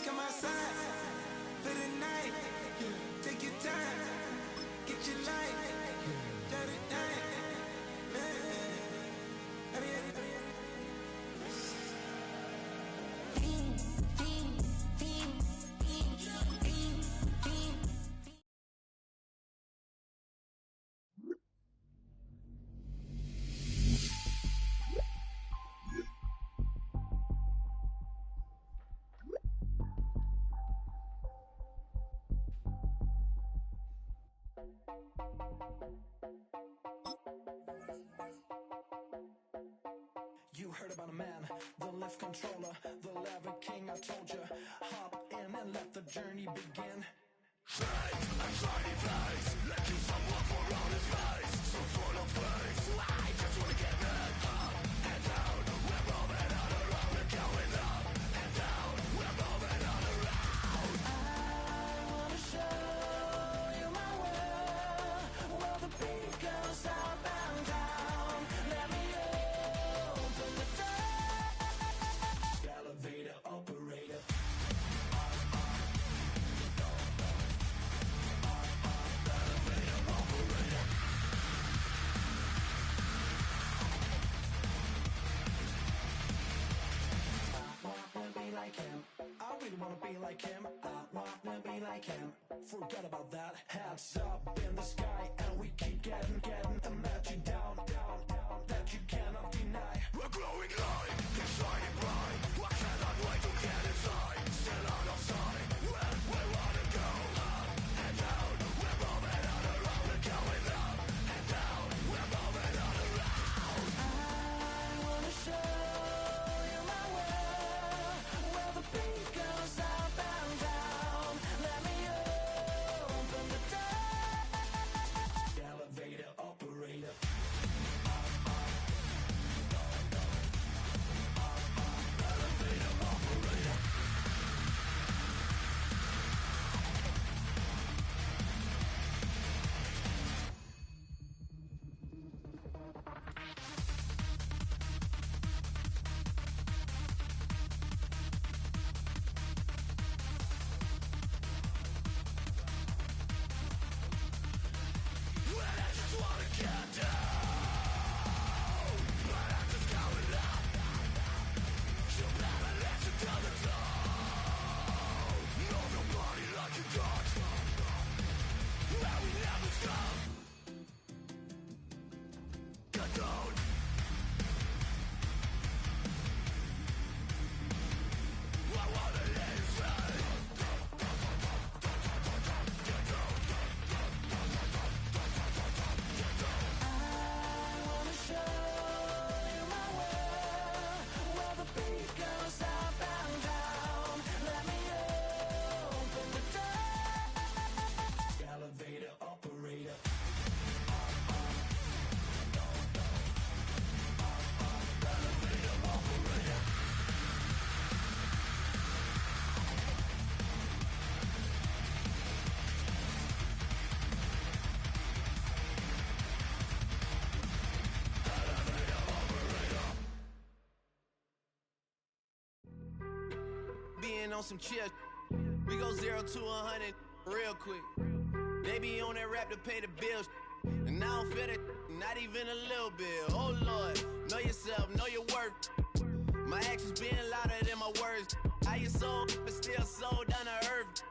come outside for the night. Take your time, get your light, let it down. You heard about a man, the lift controller, the lever king, I told you. Hop in and let the journey begin. Straight and shiny place, let you someone for on his face. So full of face, I just wanna get rid. Up and down, we're moving on around. We're going up and down, we're moving on around. I wanna show you my world, where the beat goes up and down. Let me open the door. Elevator operator. I really wanna be like him. I wanna be like him. Forget about that. Hats up in the sky, and we keep getting and let you down, that you cannot deny. We're glowing light, keep shining bright. I cannot wait to get inside. Still out of sight, where we wanna go. Up and down, we're moving on around. We're going up and down, we're moving on around. I wanna show you my world, where the beat goes up and down. Let me open the door. Elevator operator. Elevator operator. When I just wanna get down, but I'm just going up. You'll never listen to the tone. Know your body like a dog. And we never stop. Get down. I wanna let it slide. Get down. I wanna show you my world, where the beat goes up and down. Let me open the door. Elevator operator. Elevator operator. Being on some chill, we go 0 to 100 real quick. They be on that rap to pay the bills, and I don't feel it, not even a little bit. Oh Lord, know yourself, know your worth. My actions being louder than my words. How you sold, but still sold down to earth.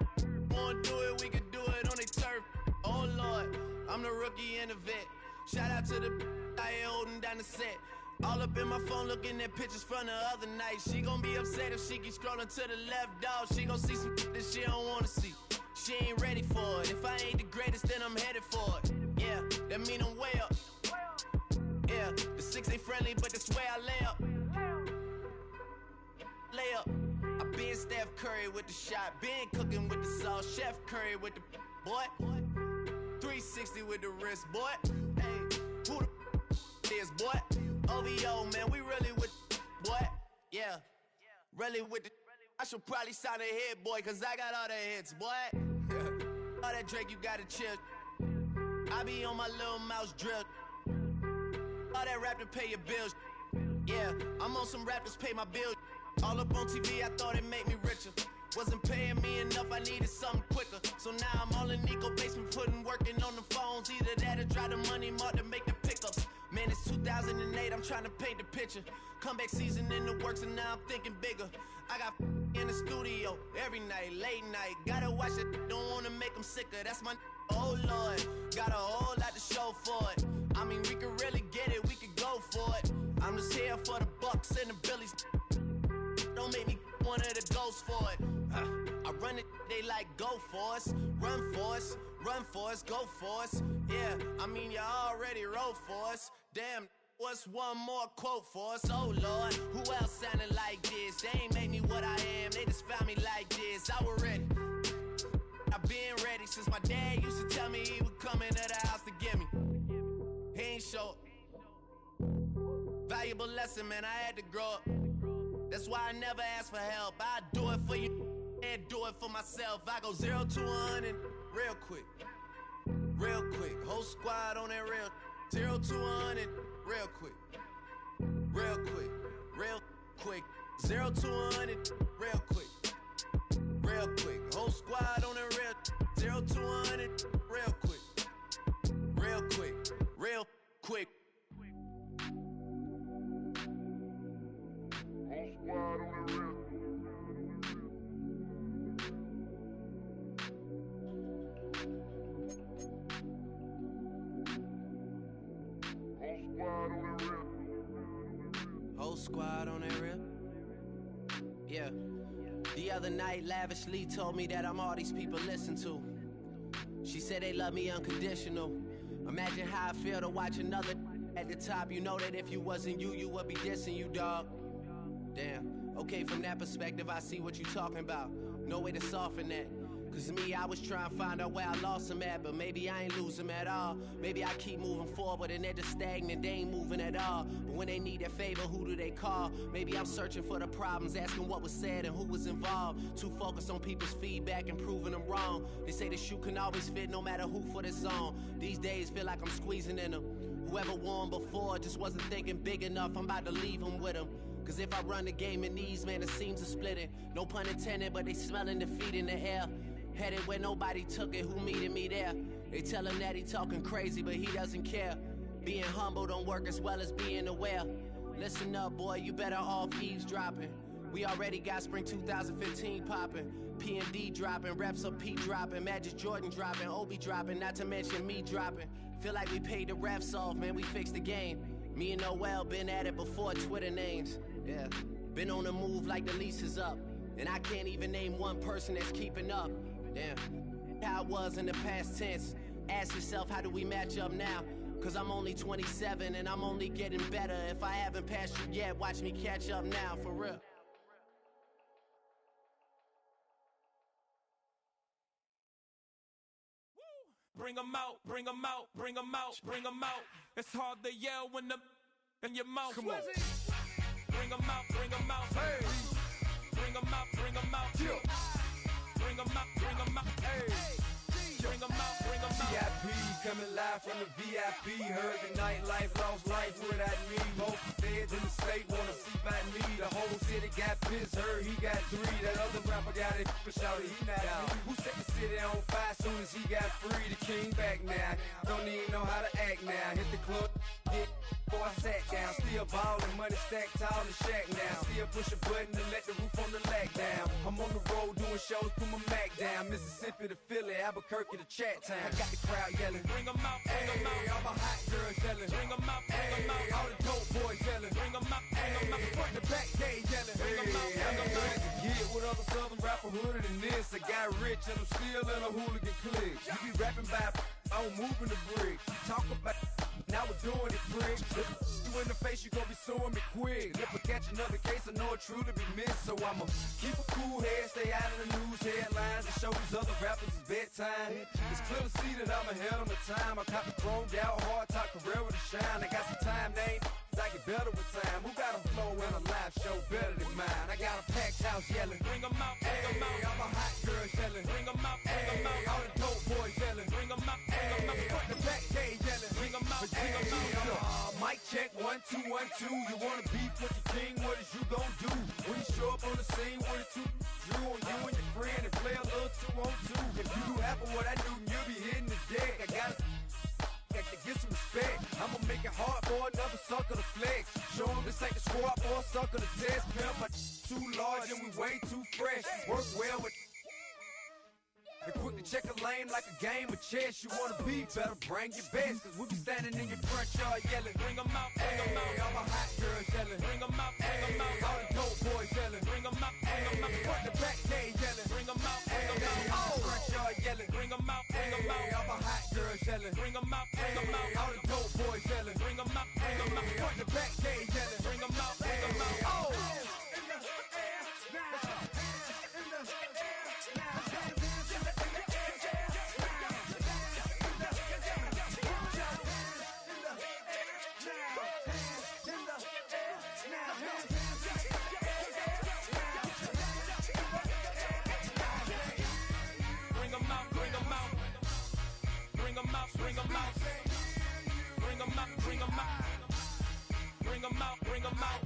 Wanna do it, we can do it on the turf. Oh Lord, I'm the rookie and the vet. Shout out to the I ain't holding down the set. All up in my phone looking at pictures from the other night. She gon' be upset if she keep scrolling to the left, dog. She gon' see some that she don't wanna see. She ain't ready for it. If I ain't the greatest, then I'm headed for it. Yeah, that mean I'm way up. Yeah, the 6 ain't friendly, but that's where I lay up. Lay up. I been Steph Curry with the shot. Been cooking with the sauce. Chef Curry with the boy. 360 with the wrist, boy. Hey, who the is, boy? OVO, man, we really with boy. Yeah, really with the. I should probably sign a hit, boy, cause I got all the hits, boy. All that Drake, you gotta chill. I be on my little mouse drill. All that rap to pay your bills. Yeah, I'm on some rap to pay my bills. All up on TV, I thought it made me richer. wasn't paying me enough, I needed something quicker. So now I'm all in Nico basement, working on the phones. Either that or try the money mark to make the pickups. Man, it's 2008, I'm trying to paint the picture. Comeback season in the works and now I'm thinking bigger. I got in the studio every night, late night. Gotta watch it, don't wanna make them sicker. That's my oh Lord, got a whole lot to show for it. I mean, we could really get it, we could go for it. I'm just here for the Bucks and the Billies. Don't make me one of the ghosts for it. I run it, they like go for us, run for us, run for us, go for us. Yeah, I mean you already wrote for us. Damn, what's one more quote for us? Oh Lord, who else sounded like this? They ain't made me what I am, they just found me like this. I was ready, I've been ready since my dad used to tell me he would come into the house to get me. He ain't show up. Valuable lesson, man, I had to grow up. That's why I never ask for help. I do it for you and do it for myself. I go 0 to 100 real quick. Real quick. Whole squad on that real. 0 to 100 real quick. Real quick. Real quick. 0 to 100 real quick. Real quick. Whole squad on that real. 0 to 100 real quick. Real quick. Real quick. Whole squad on that rip. Yeah. The other night, Lavishly told me that I'm all these people listen to. She said they love me unconditional. Imagine how I feel to watch another at the top. You know that if you wasn't you, you would be dissing you, dog. Damn. Okay, from that perspective, I see what you talking about. No way to soften that. Cause me, I was trying to find out where I lost them at, but maybe I ain't lose them at all. Maybe I keep moving forward and they're just stagnant, they ain't moving at all. But when they need a favor, who do they call? Maybe I'm searching for the problems, asking what was said and who was involved. Too focused on people's feedback and proving them wrong. They say the shoe can always fit no matter who for this song. These days feel like I'm squeezing in them. Whoever won before just wasn't thinking big enough, I'm about to leave them with them. Cause if I run the game in these, man, the seams are splitting. No pun intended, but they smelling defeat in the air. Headed where nobody took it, who meeted me there? They tell him that he talking crazy, but he doesn't care. Being humble don't work as well as being aware. Listen up, boy, you better off eavesdropping. We already got spring 2015 popping. P&D dropping, reps up P dropping, Magic Jordan dropping, Obi dropping, not to mention me dropping. Feel like we paid the refs off, man, we fixed the game. Me and Noel been at it before Twitter names. Yeah, been on the move like the lease is up. And I can't even name one person that's keeping up. Damn, how it was in the past tense. Ask yourself, how do we match up now? Cause I'm only 27 and I'm only getting better. If I haven't passed you yet, watch me catch up now, for real. Bring 'em out, bring 'em out, bring 'em out, bring 'em out. It's hard to yell when the in your mouth. Come on. Bring 'em out, bring 'em out. Hey. Bring 'em out, bring 'em out. Yeah. Bring 'em out, bring 'em out. Hey. Bring 'em out, bring 'em out. VIP coming live from the VIP. Heard the nightlife, lost life without me. Both feds in the state wanna see by me. The whole city got pissed, heard he got 3. That other rapper got it, but shouted he not out. Who set the city on fire soon as he got free? The king back now, don't even know how to act now. Hit the club, hit before I sat down. Still ballin', money stacked tall in shack now. Still push a button to let the roof on the lag down. I'm on the road doing shows, put my Mac down. Mississippi to Philly, Albuquerque to Chat Town. I got the crowd yelling. Bring 'em out, bring 'em out. All my hot girls yelling. Bring 'em out, bring 'em out. All the dope boys yelling. Bring 'em out, bring 'em out. Front the back gate yelling. Bring 'em out, bring 'em out. To get with other southern rapper hooded than this. I got rich and I'm still in a hooligan clique. You be rapping by I'm moving the bricks. You talk about now we're doing it, pricks. You in the face, you gon' be suing me quick. If I catch another case, I know it truly be missed. So I'ma keep a cool head, stay out of the news headlines, and show these other rappers it's bedtime. It's clear to see that I'm ahead of my time. I caught the chromed out, hard talk, career with a shine. I got some time, they ain't I get better with time. Who got a flow in a live show better than mine? I got a packed house yelling. Bring 'em out, bring 'em out. All my hot girls yelling. Bring 'em out, bring 'em out. All the dope boys yelling. Bring 'em out, bring 'em out. Front the back gate yelling. Bring 'em out, bring 'em out. Mic check 1 2 1 2. You wanna beef with the king? What is you gon' do when you show up on the scene with a 2 Drew on you and your up or sucker the test pimp. But too large and we way too fresh. Work well with. And quick to check a lane like a game of chess. You wanna be better, bring your best. Cause we be standing in your front yard yelling. Bring 'em out, bring 'em out. All my hot girls yelling. Bring 'em out, bring 'em out. All the dope boys yelling. Bring 'em out, bring 'em out. Front the back gate yelling. Bring 'em out, bring 'em out. All the front yard yelling. Bring 'em out, bring 'em out. All my hot girls yelling. Bring 'em out, bring 'em out. All the dope boys yelling. Bring 'em out, bring 'em out. Front the back gate yelling. Bring 'em out, bring 'em out. Oh! Bring 'em out, bring 'em out. Bring 'em out, bring 'em out. Bring 'em out, bring 'em out. Bring 'em out, bring 'em out.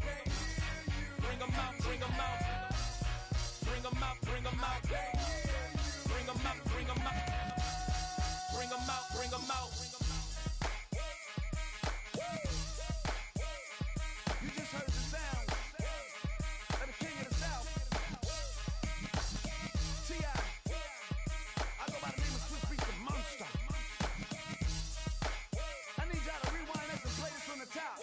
Bring 'em out, bring 'em out. Bring 'em out, bring 'em out. Bring 'em out, bring 'em out. Bring 'em out, bring 'em out. You just heard the sound of the king of the south. T.I. I go by the name of Swiss Beats the Monster. I need y'all to rewind this and play this from the top.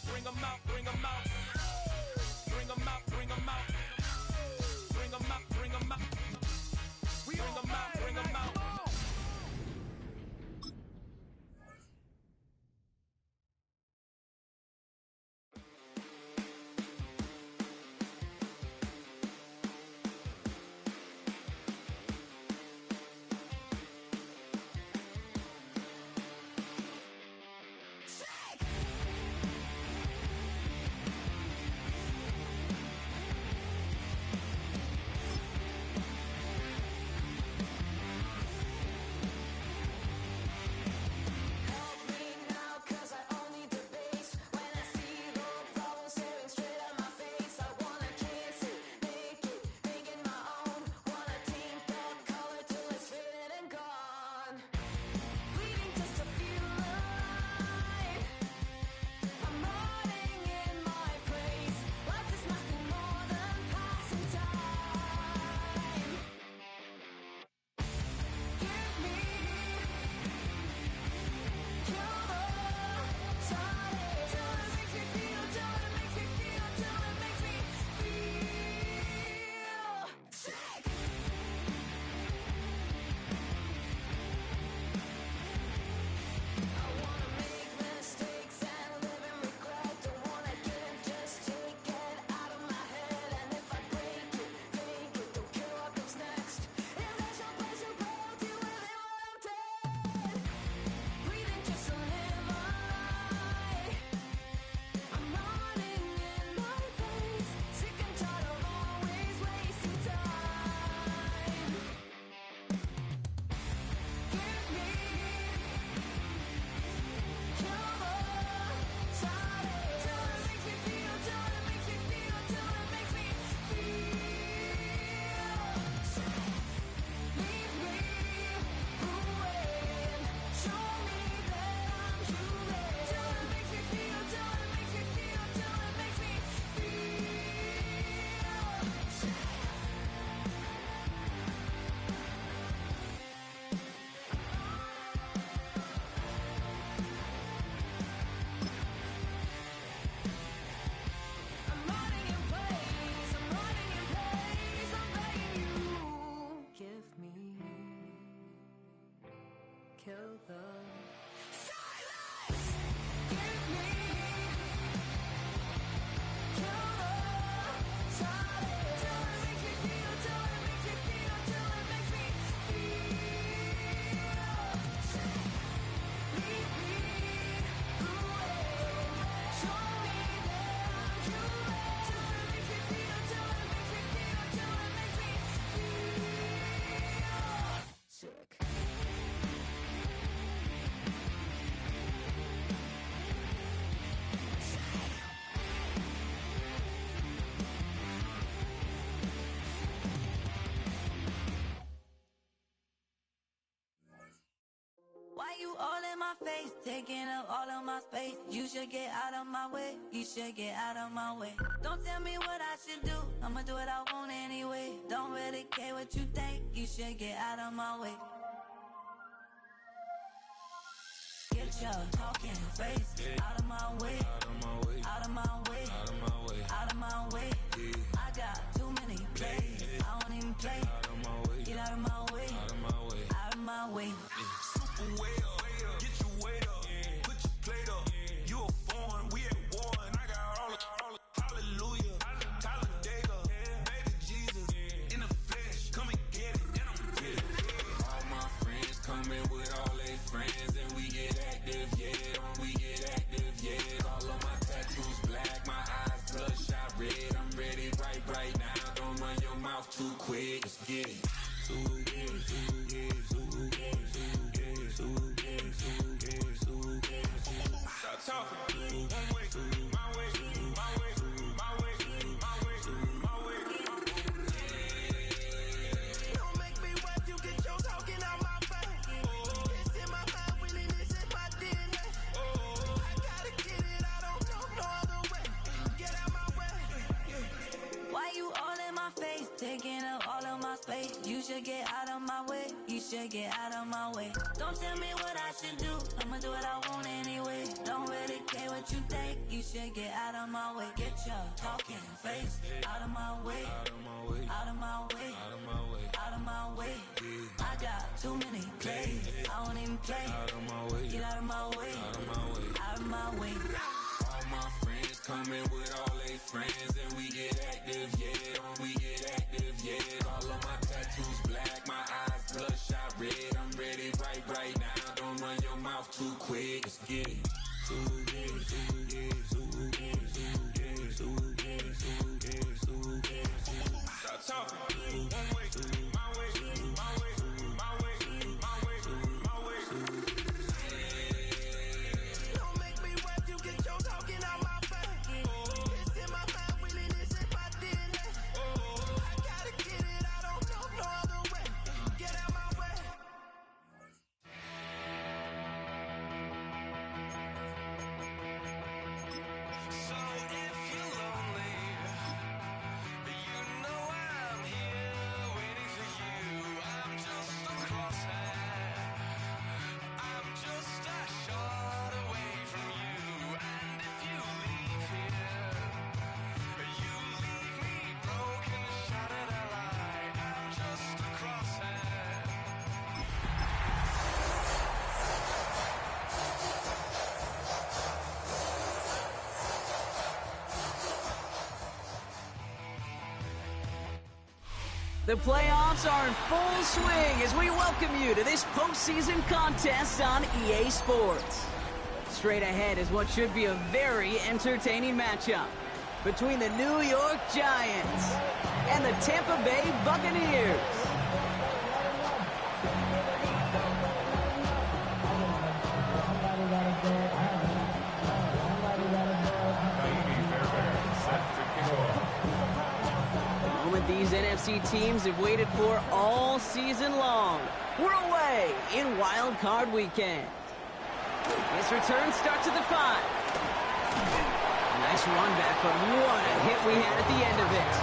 Bring 'em out, bring 'em out. Bring 'em out, bring 'em out. Bring 'em out, bring 'em out. We Bring 'em out, bring 'em out. all in my face, taking up all of my space? You should get out of my way, you should get out of my way. Don't tell me what I should do, I'ma do what I want anyway. Don't really care what you think, you should get out of my way. Get your talking face out of my way, out of my way, out of my way, out of my way. I got too many plays, I don't even play. Get out of my way, out of my way, out of my way. Super way up, get your weight up, put your plate up. You a foreign, we at war, and I got all the hallelujah, Talladega, baby Jesus, in the flesh, come and get it, and I'm with it. All my friends coming with all their friends, and we get active, yeah, we get active, yeah. All of my tattoos black, my eyes bloodshot red. I'm ready right now. Don't run your mouth too quick. Let's get it. Stop talking. One way, my way, my way, my way, my way, my way. Don't make me wet, you get your talking out my face. It's in my mind, winning this in my DNA. I gotta get it, I don't know no other way. Get out my way. Why you all in my face, taking up all of my space? You should get out of my way, you should get out of my way. Don't tell me what I should do, I'ma do what I want anyway. Don't really care what you think, you should get out of my way. Get your talking face out of my way, out of my way, out of my way, out of my way, out of my way. I got too many plays, I don't even play. Get out of my way, out of my way, out of my way. All my friends coming with all their friends, and we get active, yeah, we get active, yeah. All of my tattoos black, my eyes bloodshot red. I'm ready right now. Don't run your mouth too quick. Let's get it. Stop talking. One way, my way, my way, my way, my way, my way. Don't make me wet, you get your talking out my face. It's in my mind, winning this in my DNA. I gotta get it, I don't know no other way. Get out my way. So if you're lonely, you know I'm here waiting for you. I'm just a crosshair, I'm just a shot away from you. And if you leave here, you leave me broken, shattered alive. I'm just a crosshair. The playoffs are in full swing as we welcome you to this postseason contest on EA Sports. Straight ahead is what should be a very entertaining matchup between the New York Giants and the Tampa Bay Buccaneers. The moment these NFC teams have waited for all season long. We're away in Wildcard weekend. This return starts at the 5. Nice run back, but what a hit we had at the end of it.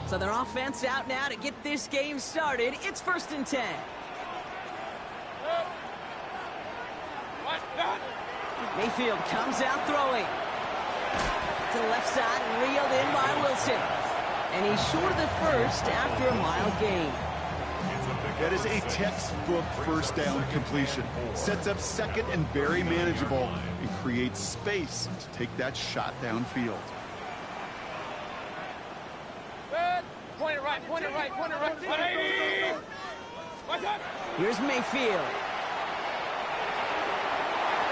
So their offense out now to get this game started. It's 1st and 10. Mayfield comes out throwing. To the left side and reeled in by Wilson. And he's short of the first after a mild gain. That is a textbook first down completion. Sets up second and very manageable and creates space to take that shot downfield. Point it right, point it right, point it right. 180! What's up? Here's Mayfield.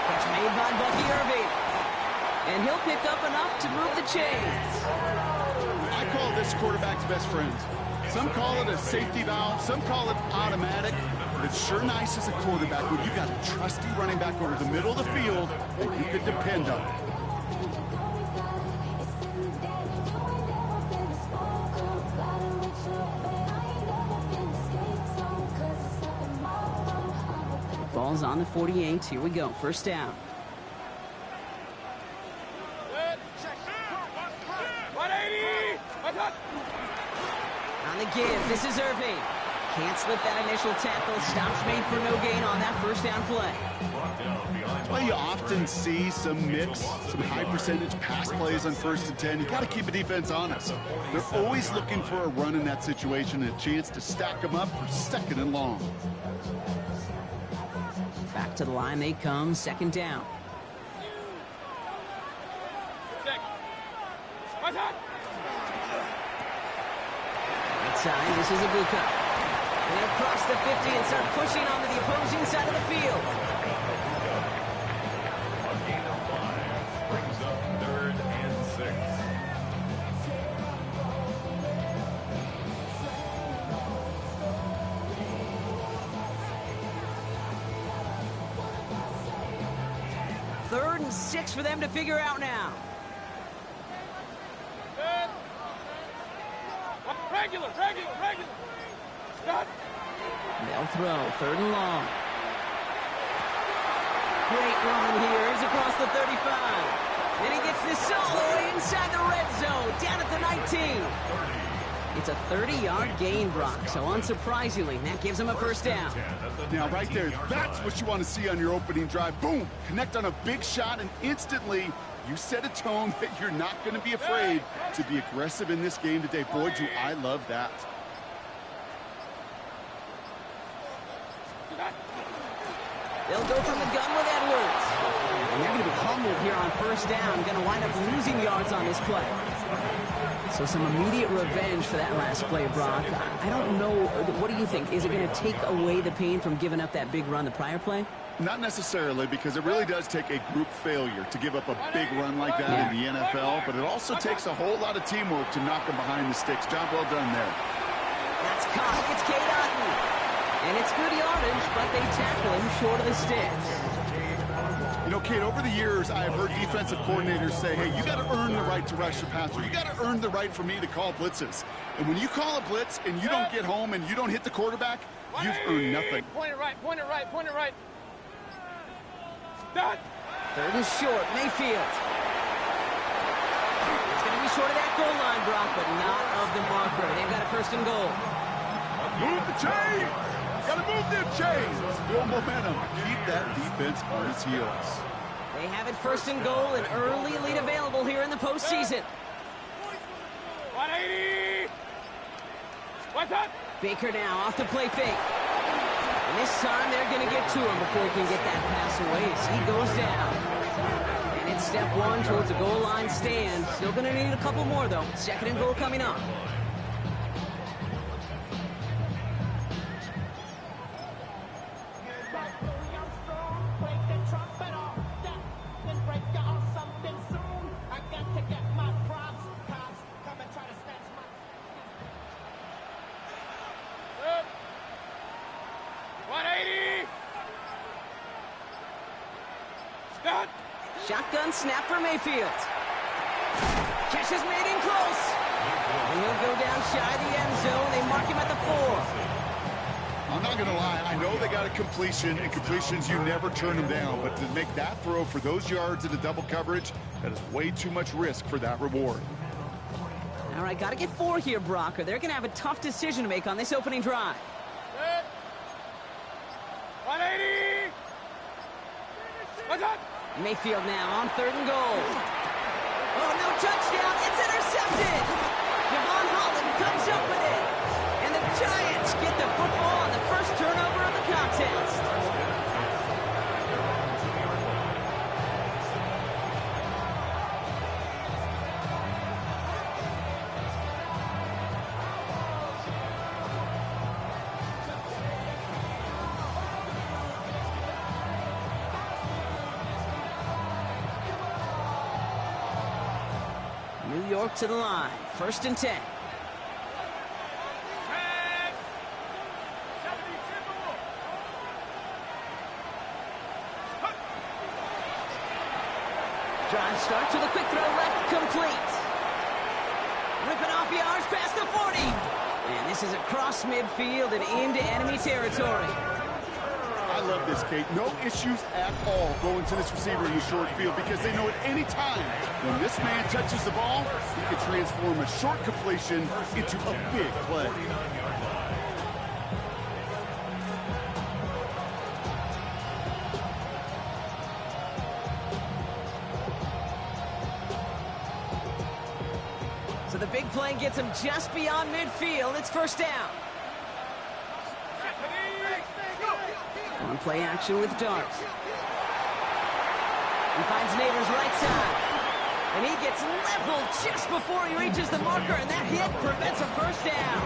Catch made by Bucky Irving. And he'll pick up enough to move the chains. I call this quarterback's best friend. Some call it a safety valve, some call it automatic. but it's sure nice as a quarterback when you got a trusty running back over the middle of the field that you could depend on. Ball's on the 48. Here we go. First down. On the give, this is Irving. Can't slip that initial tackle. Stops made for no gain on that first down play. That's why you often see some mix, some high percentage pass plays on 1st and 10. You got to keep a defense honest. They're always looking for a run in that situation and a chance to stack them up for 2nd and long. Back to the line they come, 2nd down. Outside, this is a Buccaneers. And they'll cross the 50 and start pushing onto the opposing side of the field. A gain of 5 brings up 3rd and 6. Third and 6 for them to figure out now. Regular. Stop. They'll throw, 3rd and long. Great run here. He's across the 35. And he gets this all the way inside the red zone, down at the 19. It's a 30-yard gain, Brock, so unsurprisingly, that gives him a first down. Now, right there, that's what you want to see on your opening drive. Boom! Connect on a big shot, and instantly, you set a tone that you're not going to be afraid to be aggressive in this game today. Boy, do I love that. They'll go from the gun with Edwards. And they're going to be humbled here on first down. Going to wind up losing yards on this play. So some immediate revenge for that last play, Brock. I don't know. What do you think? Is it going to take away the pain from giving up that big run the prior play? Not necessarily, because it really does take a group failure to give up a big run like that in the NFL, but it also takes a whole lot of teamwork to knock them behind the sticks. Job well done there. That's caught. It's Cade Otton. And it's good yardage, but they tackle him short of the sticks. You know, Kate, over the years, I have heard defensive coordinators say, hey, you got to earn the right to rush the passer. You got to earn the right for me to call blitzes. And when you call a blitz and you don't get home and you don't hit the quarterback, you've earned nothing. Point it right. Done. 3rd and short, Mayfield. It's going to be short of that goal line, Brock, but not of the marker. They've got a 1st and goal. Move the chains! Got to move them chains! Build momentum. Keep that defense on its heels. They have it 1st and goal, an early lead available here in the postseason. 180! What's up? Baker now off the play fake. And this time they're going to get to him before he can get that pass away as he goes down. And it's step 1 towards a goal line stand. Still going to need a couple more, though. 2nd and goal coming up. Shotgun snap for Mayfield. Catch is made in close. And he'll go down shy of the end zone. They mark him at the 4. I'm not going to lie. I know they got a completion, and completions, you never turn them down. But to make that throw for those yards in the double coverage, that is way too much risk for that reward. All right, got to get 4 here, Brock, or they're going to have a tough decision to make on this opening drive. 180! What's up? Mayfield now on 3rd and goal. Oh, no touchdown. It's intercepted. Javon Holland comes up with it. And the Giants get the football on the first turnover of the contest. New York to the line. 1st and 10. Drive starts with a quick throw left, complete. Ripping off yards past the 40. And this is across midfield and into enemy territory. I love this, Kate. No issues at all going to this receiver in the short field because they know at any time when this man touches the ball, he can transform a short completion into a big play. So the big play gets him just beyond midfield. It's first down. On play action with Darts. He finds Neighbors right side. And he gets leveled just before he reaches the marker, and that hit prevents a first down.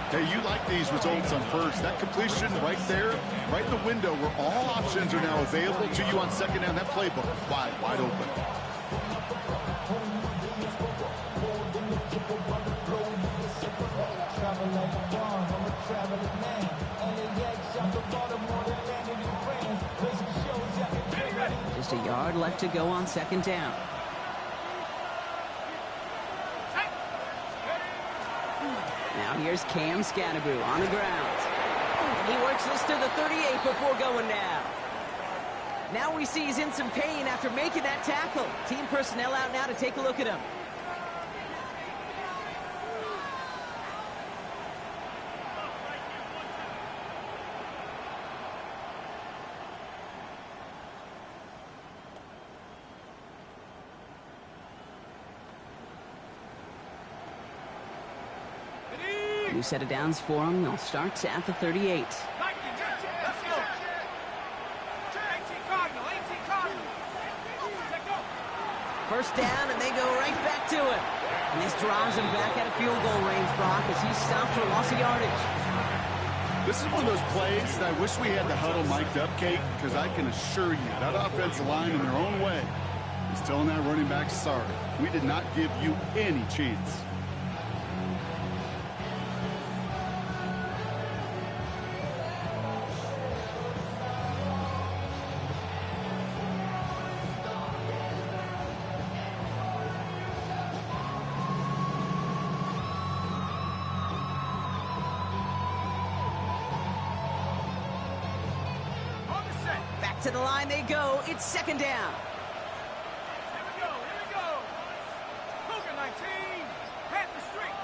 Hey, you like these results on first. That completion right there, right in the window where all options are now available to you on second down. That playbook wide open. Just a yard left to go on second down. Now here's Cam Scatterboo on the ground. And he works this to the 38 before going down. Now we see he's in some pain after making that tackle. Team personnel out now to take a look at him. New set of downs for him. They'll start at the 38. First down, and they go right back to it. And this drives him back out of field goal range, Brock, as he's stopped for loss of yardage. This is one of those plays that I wish we had the huddle mic'd up, Kate, because I can assure you that offensive line in their own way is telling that running back, sorry, we did not give you any chance. To the line they go. It's second down. Here we go. Cougar 19. Panther Street.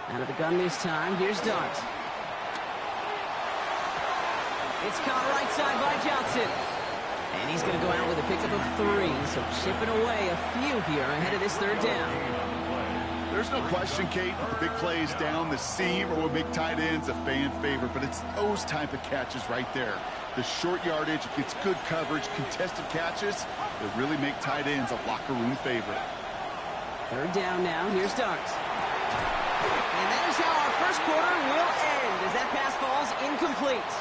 Out of the gun this time. Here's Dart. It's caught right side by Johnson. And he's going to go out with a pickup of 3. So chipping away a few here ahead of this third down. There's no question, Kate, the big plays down the seam or will make tight ends a fan favorite, but it's those type of catches right there. The short yardage, it gets good coverage, contested catches that really make tight ends a locker room favorite. Third down now. Here's Darts. And that is how our first quarter will end as that pass falls incomplete.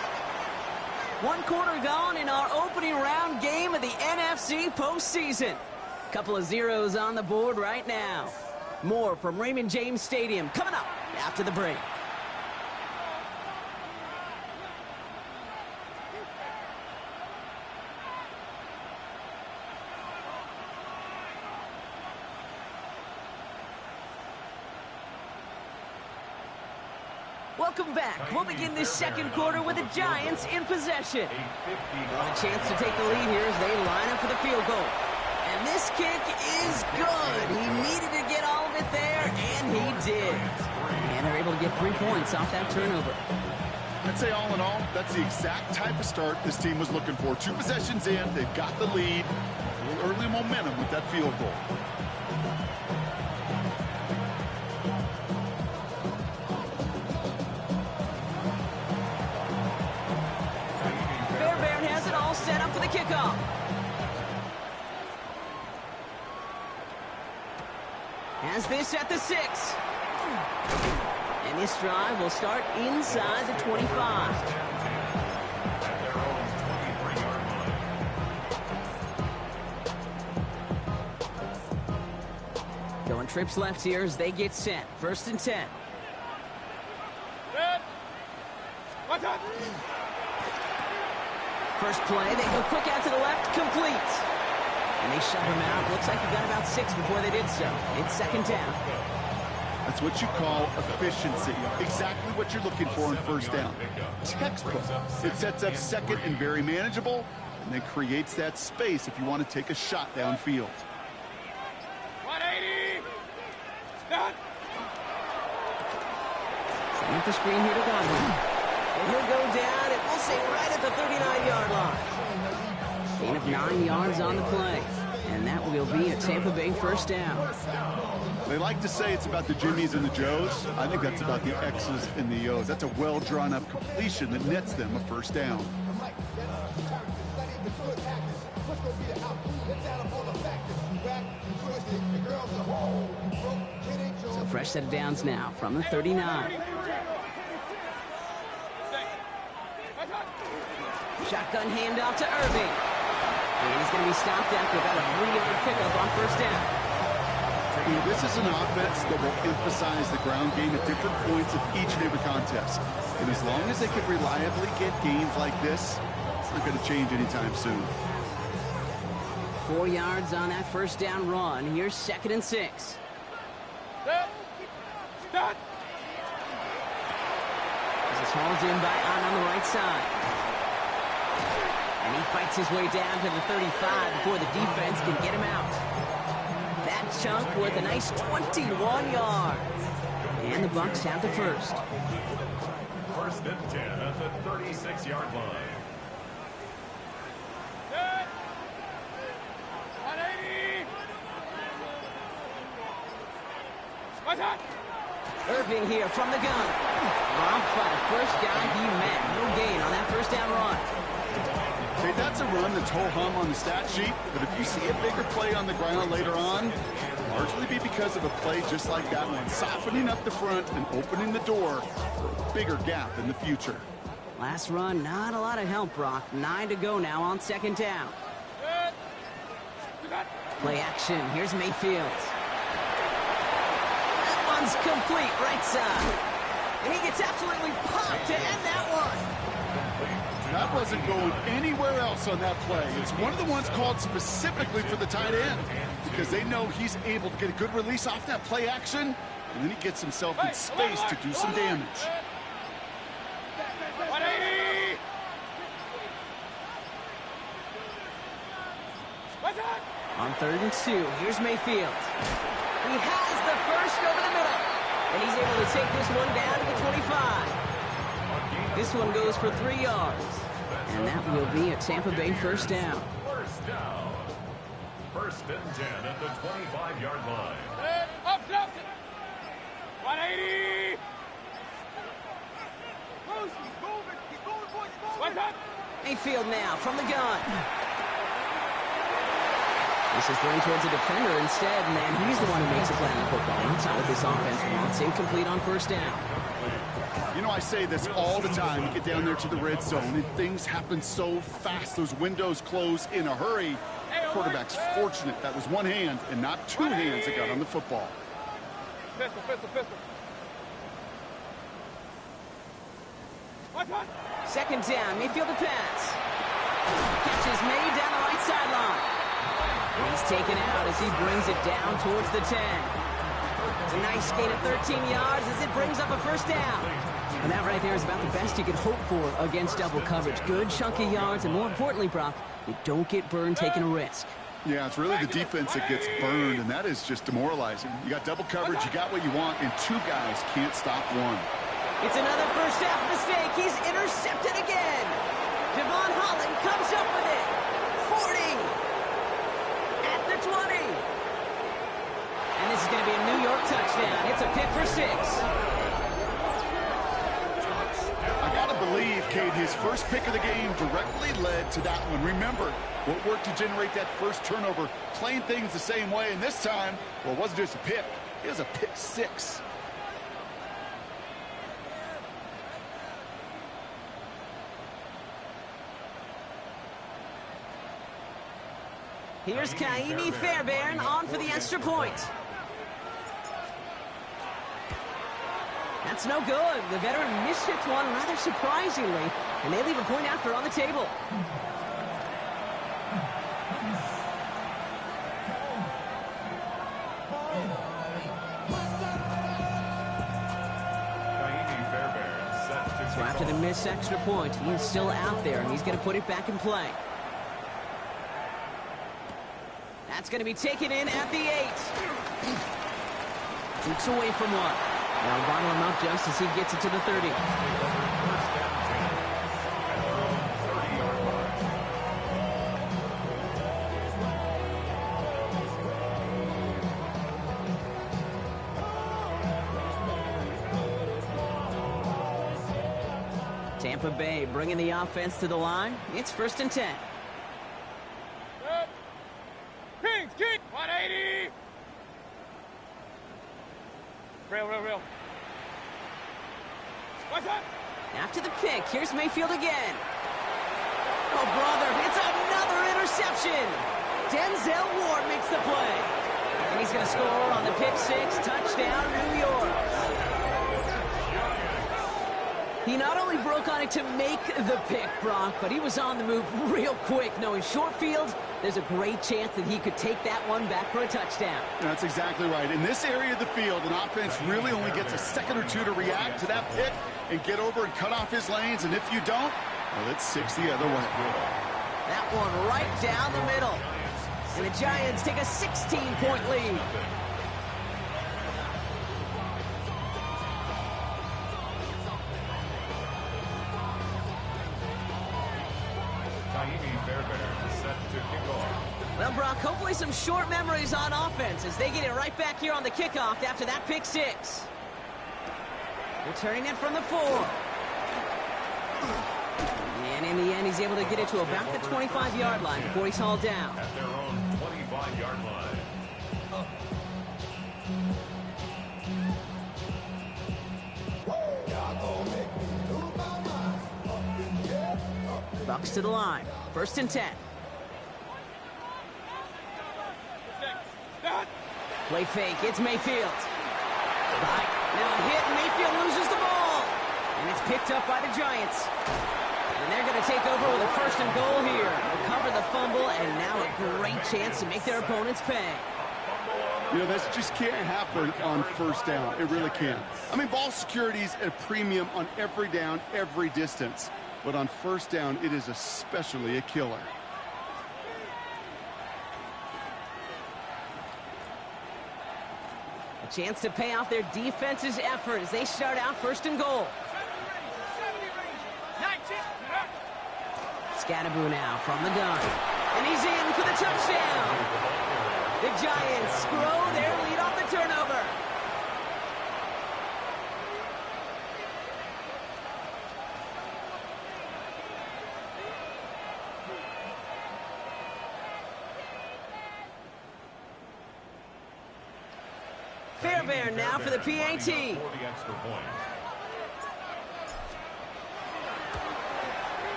1 quarter gone in our opening round game of the NFC postseason. Couple of zeros on the board right now. More from Raymond James Stadium coming up after the break. Welcome back. We'll begin this second quarter with the Giants in possession. A chance to take the lead here as they line up for the field goal. And this kick is good. He needed to get all of it there, and he did. And they're able to get 3 points off that turnover. I'd say all in all, that's the exact type of start this team was looking for. 2 possessions in, they've got the lead. A little early momentum with that field goal. Fairbairn has it all set up for the kickoff. Has this at the 6. And this drive will start inside the 25. Going trips left here as they get set. First and 10. Red. Watch out. First play, they go quick out to the left, complete. And they shut him out. Looks like he got about 6 before they did so. It's second down. That's what you call efficiency. Exactly what you're looking for on first down. Textbook. It sets up second and very manageable, and then creates that space if you want to take a shot downfield. 180! Done! Setting up the screen here to Godwin. And he'll go down, and we'll say right at the 39-yard line. Gain of 9 yards on the play. And that will be a Tampa Bay first down. They like to say it's about the Jimmies and the Joes. I think that's about the X's and the O's. That's a well-drawn-up completion that nets them a first down. So fresh set of downs now from the 39. Shotgun handoff to Irving. And he's going to be stopped after about a 3-yard pickup on first down. This is an offense that will emphasize the ground game at different points of each and every contest. And as long as they can reliably get gains like this, it's not going to change anytime soon. 4 yards on that first down run. Here's 2nd and 6. Done! This is hauled in by on the right side. And he fights his way down to the 35 before the defense can get him out. That chunk worth a nice 21 yards. And the Bucs have the first. First and 10 at the 36-yard line. 180! What's that? Irving here from the gun. Romped by the first guy he met. No gain on that first down run. Okay, that's a run that's ho-hum on the stat sheet, but if you see a bigger play on the ground later on, largely be because of a play just like that one, softening up the front and opening the door for a bigger gap in the future. Last run, not a lot of help, Brock. 9 to go now on second down. Play action. Here's Mayfield. That one's complete, right side. And he gets absolutely popped to end that one. That wasn't going anywhere else on that play. It's one of the ones called specifically for the tight end because they know he's able to get a good release off that play action, and then he gets himself in space to do some damage. 180! What's that? On 3rd and 2, here's Mayfield. He has the first over the middle, and he's able to take this one down to the 25. This one goes for 3 yards, and that will be a Tampa Bay first down. First down. First and 10 at the 25-yard line. Up, 180! What's that? Mayfield now from the gun. This is thrown towards a defender instead, and he's the one who makes a play on the football. That's not what this offense wants. Incomplete on first down. You know, I say this all the time. You get down there to the red zone, and things happen so fast. Those windows close in a hurry. Quarterback's fortunate that was one hand and not 2 hands that got on the football. Pistol. What's that? Second down, Mayfield to pass. Catch is made down the right sideline. He's taken out as he brings it down towards the 10. It's a nice gain of 13 yards as it brings up a first down. And that right there is about the best you could hope for against double coverage. Good chunky yards, and more importantly, Brock, you don't get burned taking a risk. Yeah, it's really the defense that gets burned, and that is just demoralizing. You got double coverage, you got what you want, and 2 guys can't stop one. It's another first half mistake. He's intercepted again. Devon Holland comes up with it. 40. At the 20. And this is going to be a New York touchdown. It's a pick for 6. I got to believe, Kate, his first pick of the game directly led to that one. Remember, what worked to generate that first turnover, playing things the same way, and this time, well, it wasn't just a pick. It was a pick 6. Here's Kaimi Fairbairn on for the extra point. That's no good. The veteran mishits one rather surprisingly, and they leave a point after on the table. So after the missed extra point, he's still out there, and he's going to put it back in play. That's going to be taken in at the 8. Jukes away from one. Now bottle him up just as he gets it to the 30. Tampa Bay bringing the offense to the line. It's 1st and 10. Kings, 180! Real. What's up? After the pick, here's Mayfield again. Oh, brother, it's another interception. Denzel Ward makes the play. And he's going to score on the pick 6, touchdown, New York. He not only broke on it to make the pick, Brock, but he was on the move real quick. Knowing short field, there's a great chance that he could take that one back for a touchdown. That's exactly right. In this area of the field, an offense really only gets a second or two to react to that pick and get over and cut off his lanes. And if you don't, well, it's 6 the other way. That one right down the middle. And the Giants take a 16-point lead. Well, Brock, hopefully some short memories on offense as they get it right back here on the kickoff after that pick 6. Returning it from the 4. And in the end, he's able to get it to about the 25-yard line before he's hauled down. At their own 25-yard line. Bucks to the line. 1st and 10. Play fake. It's Mayfield. Right. Now a hit. Mayfield loses the ball. And it's picked up by the Giants. And they're going to take over with a 1st and goal here. Recover the fumble, and now a great chance to make their opponents pay. You know, this just can't happen on 1st down. It really can't. I mean, ball security is a premium on every down, every distance. But on 1st down, it is especially a killer. A chance to pay off their defense's effort as they start out 1st and goal. Scatterboo now from the gun. And he's in for the touchdown. The Giants grow their lead off the turnover. Fairbairn now for the PAT.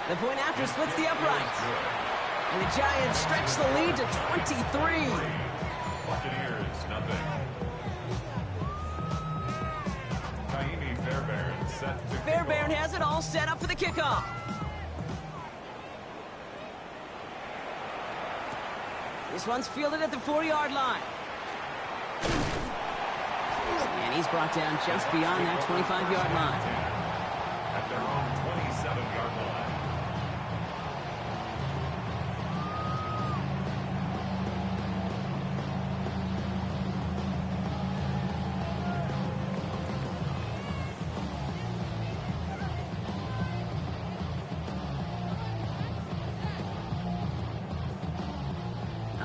The point after splits the uprights. And the Giants stretch the lead to 23. Buccaneers, nothing. Fairbairn set to Fairbairn has it all set up for the kickoff. This one's fielded at the 4-yard line. And he's brought down just beyond that 25-yard line. At their own 27-yard line.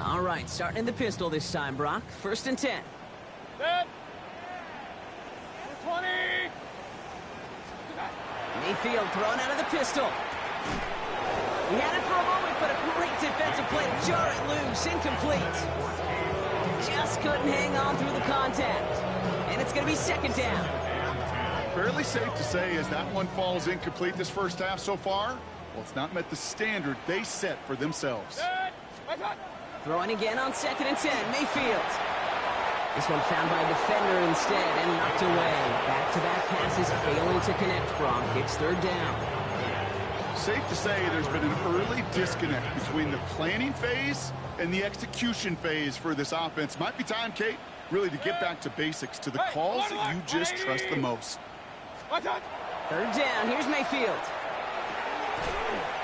All right, starting in the pistol this time, Brock. 1st and 10. Set. 20. Mayfield thrown out of the pistol. He had it for a moment, but a great defensive play to jar it loose. Incomplete. Just couldn't hang on through the contact. And it's going to be 2nd down. Fairly safe to say as that one falls incomplete this 1st half so far, well, it's not met the standard they set for themselves. Throwing again on 2nd and 10. Mayfield. This one found by a defender instead and knocked away. Back-to-back passes failing to connect, Brock. It's 3rd down. Safe to say there's been an early disconnect between the planning phase and the execution phase for this offense. Might be time, Kate, really to get back to basics, to the calls that you just trust the most. Third down, here's Mayfield.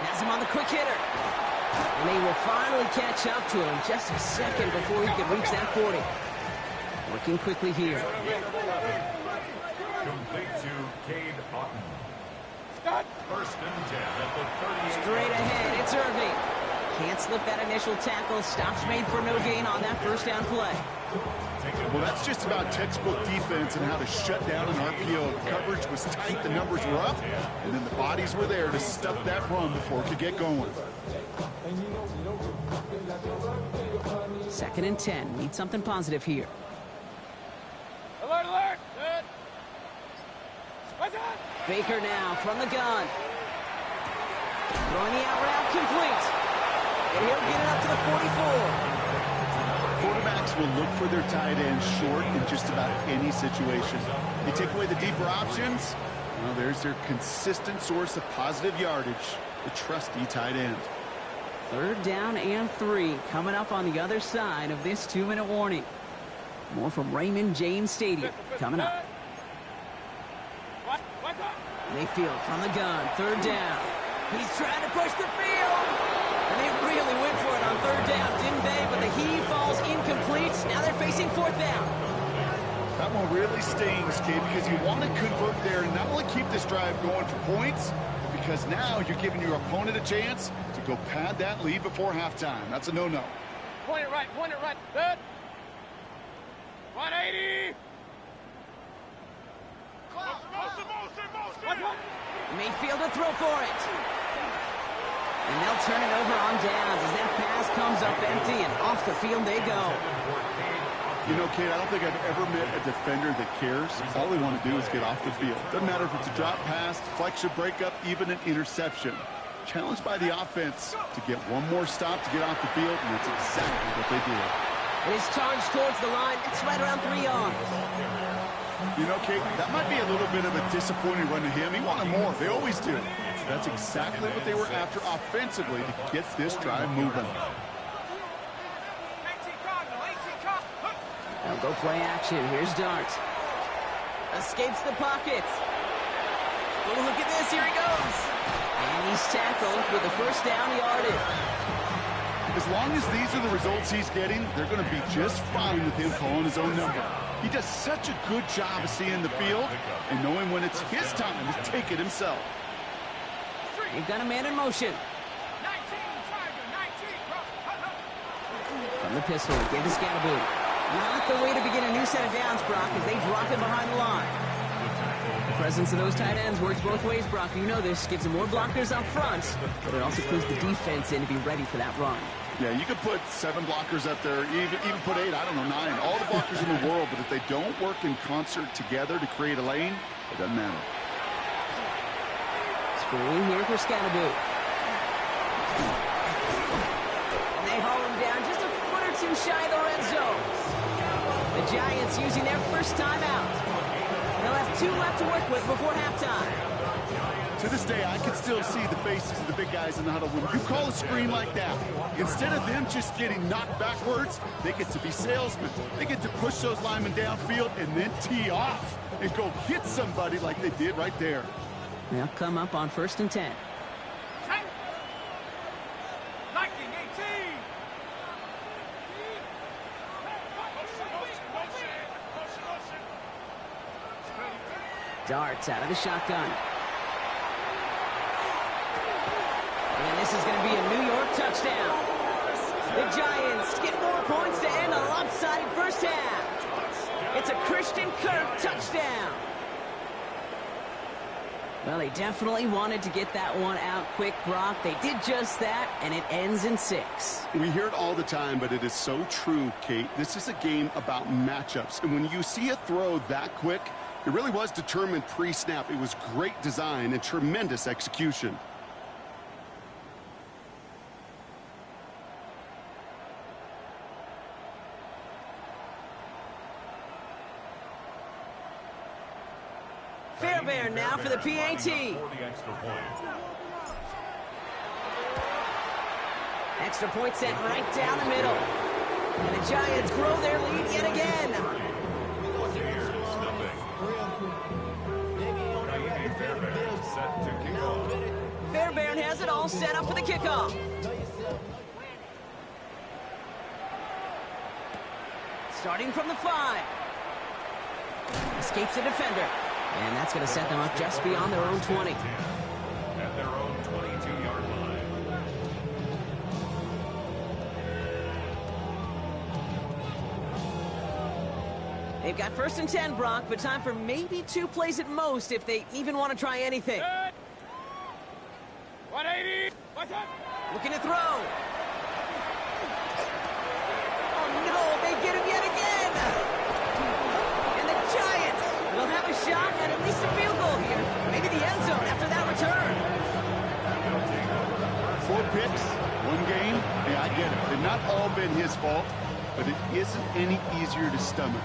Has him on the quick hitter. And they will finally catch up to him just a second before he could reach that 40. Working quickly here. Complete to Cade Otton. First and 10 at the 38. Straight ahead, it's Irving. Can't slip that initial tackle. Stops made for no gain on that first down play. Well, that's just about textbook defense and how to shut down an RPO. The coverage was tight, the numbers were up, and then the bodies were there to stuff that run before it could get going. Second and 10. Need something positive here. Alert, alert! Good. What's up? Baker now from the gun. Throwing the out route complete. And he'll get it up to the 44. Quarterbacks will look for their tight end short in just about any situation. You take away the deeper options, well, there's their consistent source of positive yardage, the trusty tight end. Third down and 3 coming up on the other side of this 2-minute warning. More from Raymond James Stadium coming up. Mayfield from the gun, third down. He's trying to push the field. And they really went for it on third down, didn't they? But the heave falls incomplete. Now they're facing fourth down. That one really stings, Kate, because you want to convert there and not only keep this drive going for points, because now you're giving your opponent a chance to go pad that lead before halftime. That's a no-no. Point it right, good. 180! Mayfield to throw for it. And they'll turn it over on downs as that pass comes up empty and off the field they go. You know, Kate, I don't think I've ever met a defender that cares. All they want to do is get off the field. Doesn't matter if it's a drop pass, deflection, breakup, even an interception. Challenged by the offense to get one more stop to get off the field, and that's exactly what they did. It is charged towards the line. It's right around 3 yards. You know, Kate, that might be a little bit of a disappointing run to him. He wanted more. They always do. That's exactly what they were after offensively to get this drive moving. They'll go play action. Here's Dart. Escapes the pocket. Oh, look at this. Here he goes. And he's tackled with the first down yardage. As long as these are the results he's getting, they're going to be just fine with him calling his own number. He does such a good job of seeing the field and knowing when it's his time to take it himself. They've got a man in motion. From the pistol, give to Scatterboot. Not the way to begin a new set of downs, Brock, as they drop him behind the line. The presence of those tight ends works both ways, Brock. You know this. Gives them more blockers up front, but it also clues the defense in to be ready for that run. Yeah, you could put 7 blockers up there, even put 8, I don't know, 9. All the blockers in the world, but if they don't work in concert together to create a lane, it doesn't matter. Screen here for Scatterboot. And they haul him down just a foot or two shy of the red zone. The Giants using their first timeout. They'll have 2 left to work with before halftime. To this day, I can still see the faces of the big guys in the huddle. When you call a screen like that, instead of them just getting knocked backwards, they get to be salesmen. They get to push those linemen downfield and then tee off and go hit somebody like they did right there. They'll come up on 1st and 10. Darts out of the shotgun. And this is going to be a New York touchdown. The Giants get more points to end a lopsided first half. It's a Christian Kirk touchdown. Well, they definitely wanted to get that one out quick, Brock. They did just that, and it ends in 6. We hear it all the time, but it is so true, Kate. This is a game about matchups, and when you see a throw that quick, it really was determined pre-snap. It was great design and tremendous execution. Fairbairn now for the PAT. Extra point set right down the middle. And the Giants grow their lead yet again. all set up for the kickoff. Starting from the 5. Escapes the defender. And that's going to set them up just beyond their own 20. At their own 22-yard line. They've got 1st and 10, Brock, but time for maybe 2 plays at most if they even want to try anything. 180. What's up? Looking to throw. Oh, no, they get him yet again. And the Giants will have a shot at least a field goal here. Maybe the end zone after that return. 4 picks, 1 game. Yeah, I get it. They've not all been his fault, but it isn't any easier to stomach.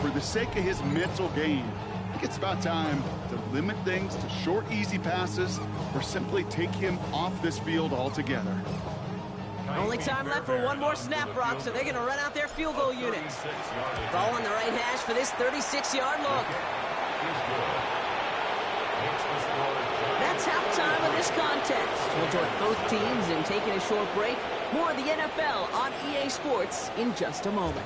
For the sake of his mental game, I think it's about time to limit things to short, easy passes or simply take him off this field altogether. Only time left for 1 more snap, Brock, so they're going to run out their field goal units. Ball on the right hash for this 36-yard look. That's halftime of this contest. We'll join both teams in taking a short break. More of the NFL on EA Sports in just a moment.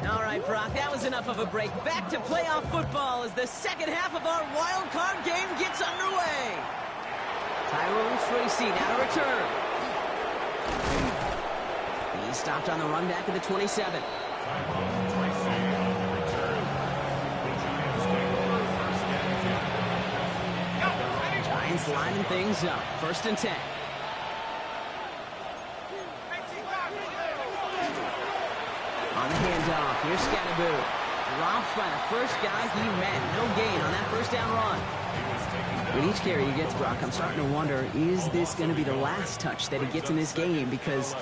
All right, Brock, that was enough of a break. Back to playoff football as the second half of our wild card game gets underway. Tyrone Tracy now to return. He's stopped on the run back at the 27. Tyrone Tracy on the return. The Giants lining things up. 1st and 10. On the handoff, here's Scatterboo. Dropped by the first guy he met. No gain on that first down run. With each carry he gets, Brock, I'm starting to wonder, is this going to be the last touch that he gets in this game? Because it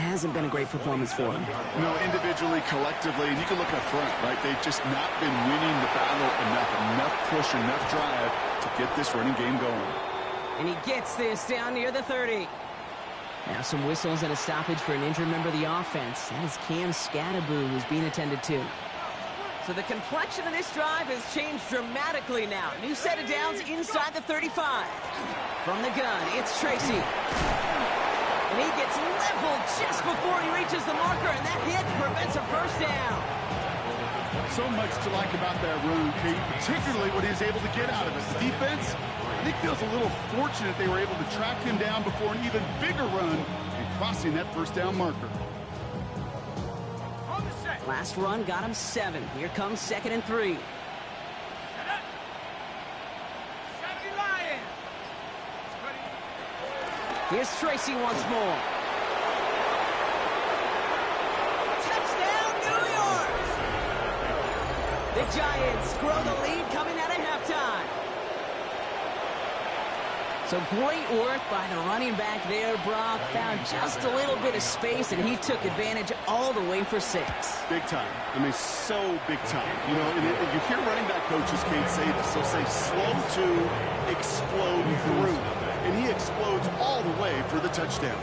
hasn't been a great performance for him. No, individually, collectively, and you can look up front, right? They've just not been winning the battle enough push, enough drive to get this running game going. And he gets this down near the 30. Now some whistles and a stoppage for an injured member of the offense. That is Cam Scatterboo who's being attended to. So the complexion of this drive has changed dramatically now. New set of downs inside the 35. From the gun, it's Tracy. And he gets leveled just before he reaches the marker, and that hit prevents a first down. So much to like about that run, Kate, particularly what he was able to get out of it. The defense, I think, feels a little fortunate they were able to track him down before an even bigger run and crossing that first down marker. On the set. Last run got him 7. Here comes 2nd and 3. Here's Tracy once more. Touchdown, New York! The Giants grow the lead coming out of halftime. So great work by the running back there, Brock. Found just a little bit of space, and he took advantage all the way for 6. Big time. I mean, so big time. You know, and you hear running back coaches, Kate, say this. They'll say slow to explode through. And he explodes all the way for the touchdown.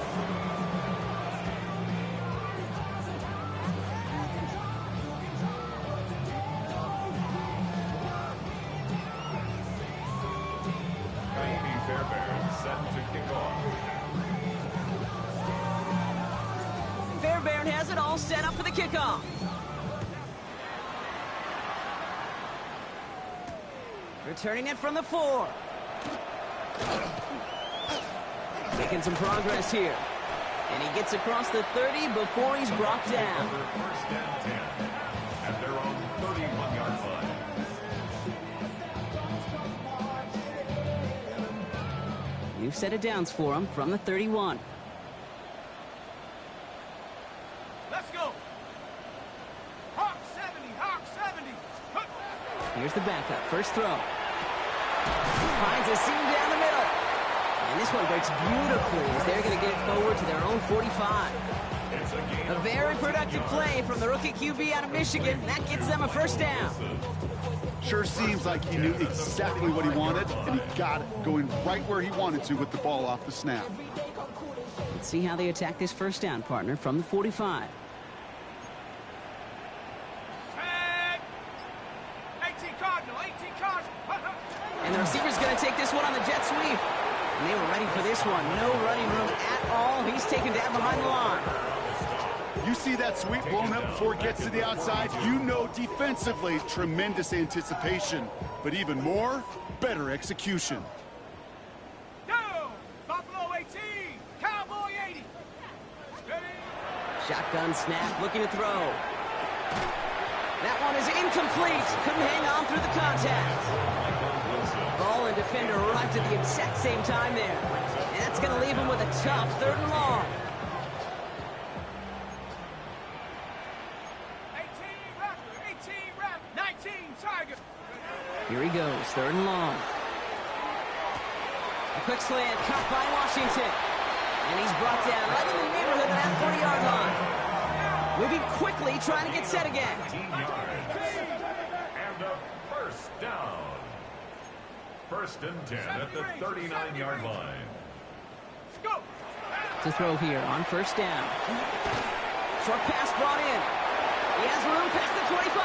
Fairbairn has it all set up for the kickoff. Returning it from the 4. Making some progress here. And he gets across the 30 before he's brought down. First and 10 at their own 31-yard line. New set of downs for him from the 31. Let's go. Hawk 70, Hawk 70. Here's the backup. First throw. Finds a seam down the middle. And this one breaks beautifully as they're going to get it forward to their own 45. A very productive play from the rookie QB out of Michigan. That gets them a first down. Sure seems like he knew exactly what he wanted, and he got it going right where he wanted to with the ball off the snap. Let's see how they attack this first down, partner, from the 45. 18 Cardinal, 18 Cardinal. And the receiver's going to take this one on the jet sweep. And they were ready for this one. No running room at all. He's taken down behind the line. You see that sweep blown up before it gets to the outside, you know defensively, tremendous anticipation. But even more, better execution. Go! Buffalo 18, Cowboy 80. Ready? Shotgun snap, looking to throw. That one is incomplete. Couldn't hang on through the contact. Ball and defender arrived at the exact same time there. And that's going to leave him with a tough 3rd and long. 19 Tiger. Here he goes, 3rd and long. A quick slant caught by Washington. And he's brought down right in the neighborhood of that 40-yard line. Moving quickly, trying to get set again. 15 yards. And a first down. 1st and 10 at the 39-yard line. Go! To throw here on 1st down. Short pass brought in. He has room past the 25.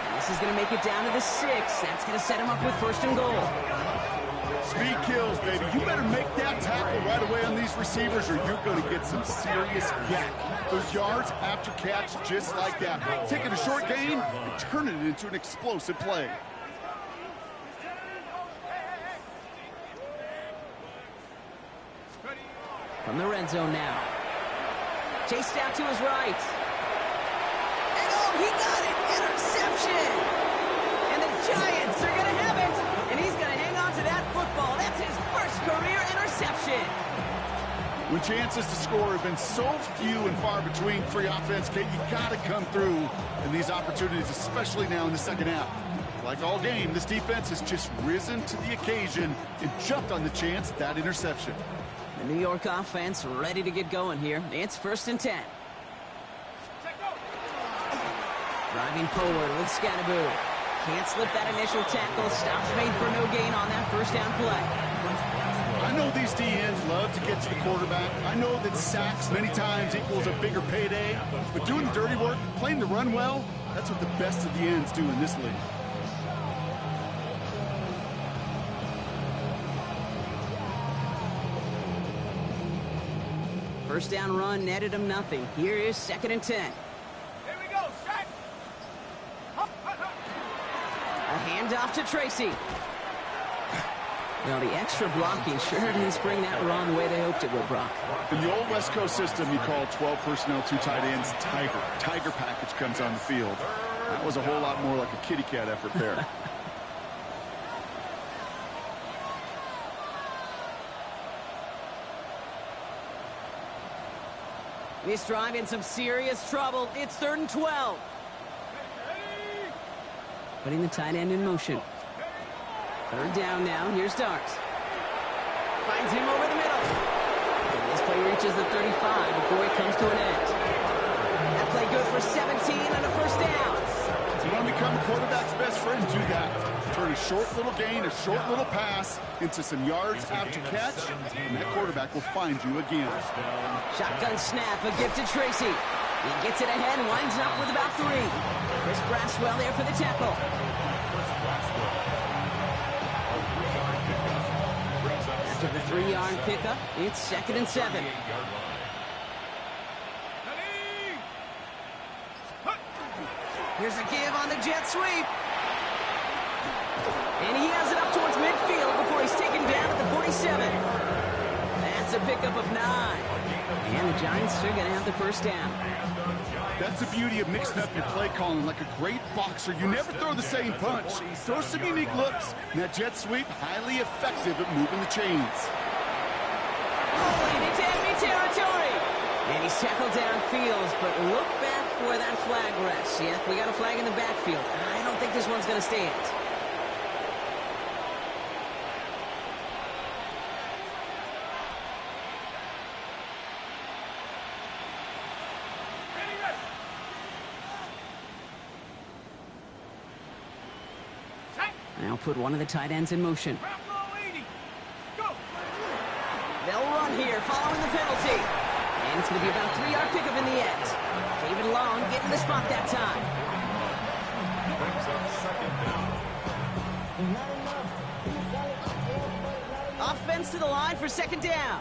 And this is going to make it down to the 6. That's going to set him up with 1st and goal. Speed kills, baby. You better make that tackle right away on these receivers or you're going to get some serious yak. Those yards after catch just like that. Taking a short gain and turning it into an explosive play. From the red zone now. Chased out to his right. And oh, he got it! Interception! And the Giants are going to have it! And he's going to hang on to that football. That's his first career interception. When chances to score have been so few and far between for your offense, Kate, you got to come through in these opportunities, especially now in the second half. Like all game, this defense has just risen to the occasion and jumped on the chance at that interception. The New York offense ready to get going here. It's 1st and 10. Driving forward with Scattaboo. Can't slip that initial tackle. Stops made for no gain on that 1st down play. I know these DNs love to get to the quarterback. I know that sacks many times equals a bigger payday. But doing the dirty work, playing the run well, that's what the best of the ends do in this league. First down run netted him nothing. Here is 2nd and 10. Here we go, set. A handoff to Tracy. Well, the extra blocking sure didn't spring that run the way they hoped it would, Brock. In the old West Coast system, you call 12 personnel, 2 tight ends, Tiger. Tiger package comes on the field. That was a whole lot more like a kitty cat effort there. This drive in some serious trouble. It's 3rd and 12. Putting the tight end in motion. 3rd down now. Here's Darks. Finds him over the middle. And this play reaches the 35 before it comes to an end. That play good for 17 and a 1st down. You want to become a quarterback's best friend, do that. Turn a short little gain, a short little pass into some yards after catch, and that quarterback will find you again. Shotgun snap, a gift to Tracy. He gets it ahead, winds up with about 3. Chris Braswell there for the tackle. After the 3-yard pickup, it's 2nd and 7. Here's a give on the jet sweep. And he has it up towards midfield before he's taken down at the 47. That's a pickup of 9. And the Giants are going to have the 1st down. That's the beauty of mixing up your play calling. Like a great boxer, you never throw the same punch. Throw some unique looks. And that jet sweep, highly effective at moving the chains. Rolling into enemy territory. And he's tackled downfield, but look back where that flag rests. Yeah, we got a flag in the backfield. I don't think this one's going to stand. Now put one of the tight ends in motion. They'll run here following the penalty. And it's going to be about a 3-yard pickup in the end. David Long getting the spot that time. Offense to the line for 2nd down.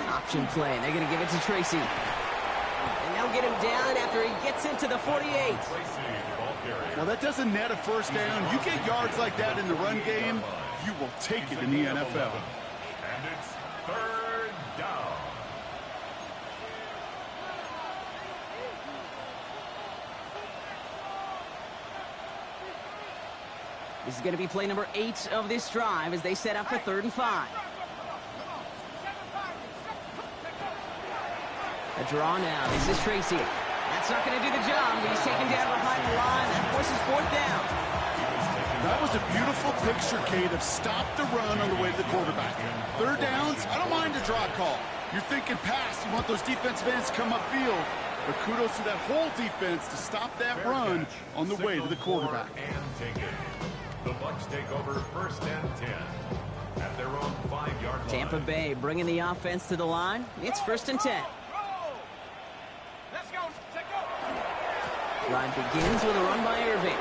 Option play. They're going to give it to Tracy. And they'll get him down after he gets into the 48. Well, that doesn't net a 1st down. You get yards like that in the run game, you will take it in the NFL. And it's 3rd down. This is going to be play number 8 of this drive as they set up for 3rd and 5. A draw now. This is Tracy. That's not going to do the job. He's taken down behind the line. That forces 4th down. That was a beautiful picture, Kate, of stop the run on the way to the quarterback. 3rd downs, I don't mind a draw call. You're thinking pass. You want those defensive ends to come upfield. But kudos to that whole defense to stop that run on the way to the quarterback. And take it. The Bucs take over 1st and 10 at their own 5-yard line. Tampa Bay bringing the offense to the line. It's 1st and 10. Drive begins with a run by Irving.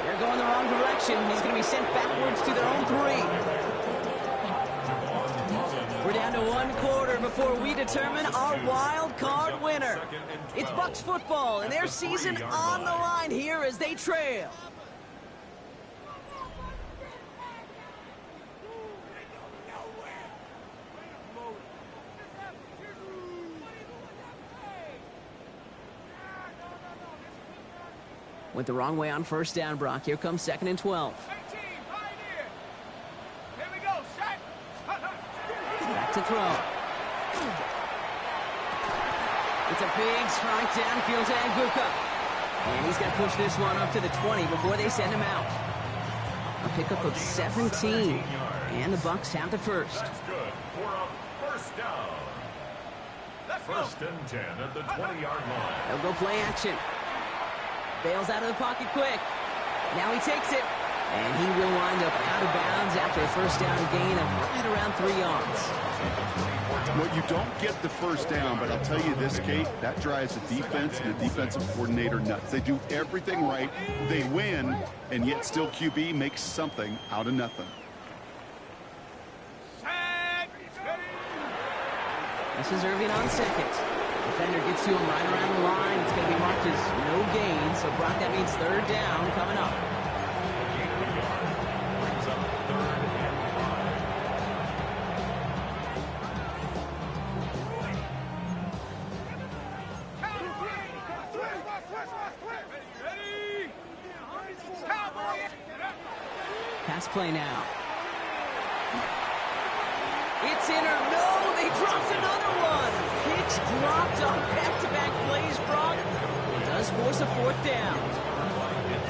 They're going the wrong direction. He's going to be sent backwards to their own 3. We're down to 1 quarter before we determine our wild card winner. It's Bucs football and their season on the line here as they trail. Went the wrong way on 1st down, Brock. Here comes 2nd and 12. Back to throw. It's a big strike downfield to Anguka. And he's going to push this one up to the 20 before they send him out. A pickup of 17. And the Bucs have the 1st. That's good for a 1st down. 1st and 10 at the 20-yard line. They'll go play action. Bails out of the pocket quick. Now he takes it. And he will wind up out of bounds after a 1st down gain of right around 3 yards. Well, you don't get the 1st down, but I'll tell you this, Kate, that drives the defense and the defensive coordinator nuts. They do everything right. They win, and yet still QB makes something out of nothing. This is Irving on 2nd. Defender gets to him right around the line. It's going to be marked as no gain. So, Brock, that means 3rd down coming up. play now. It's in or no, they dropped another one. It's dropped on back-to-back plays, Brock. It does force a fourth down.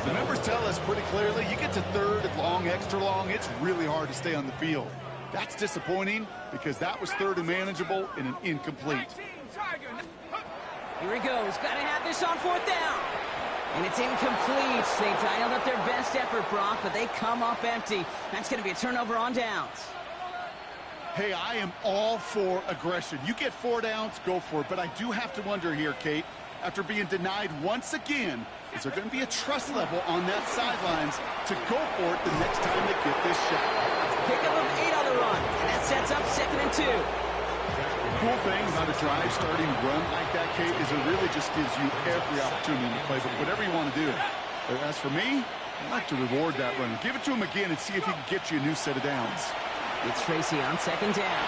The numbers tell us pretty clearly, you get to third and long, extra long, it's really hard to stay on the field. That's disappointing because that was third and manageable and an incomplete. Here he goes. Got to have this on fourth down. And it's incomplete. They dialed up their best effort, Brock, but they come up empty. That's going to be a turnover on downs. Hey, I am all for aggression. You get 4 downs, go for it. But I do have to wonder here, Kate, after being denied once again, is there going to be a trust level on that sidelines to go for it the next time they get this shot? Pickup of 8 on the run, and that sets up 2nd and 2. The cool thing about a drive starting run like that, Kate, is it really just gives you every opportunity to play, but whatever you want to do. As for me, I like to reward that runner. Give it to him again and see if he can get you a new set of downs. It's Tracy on 2nd down.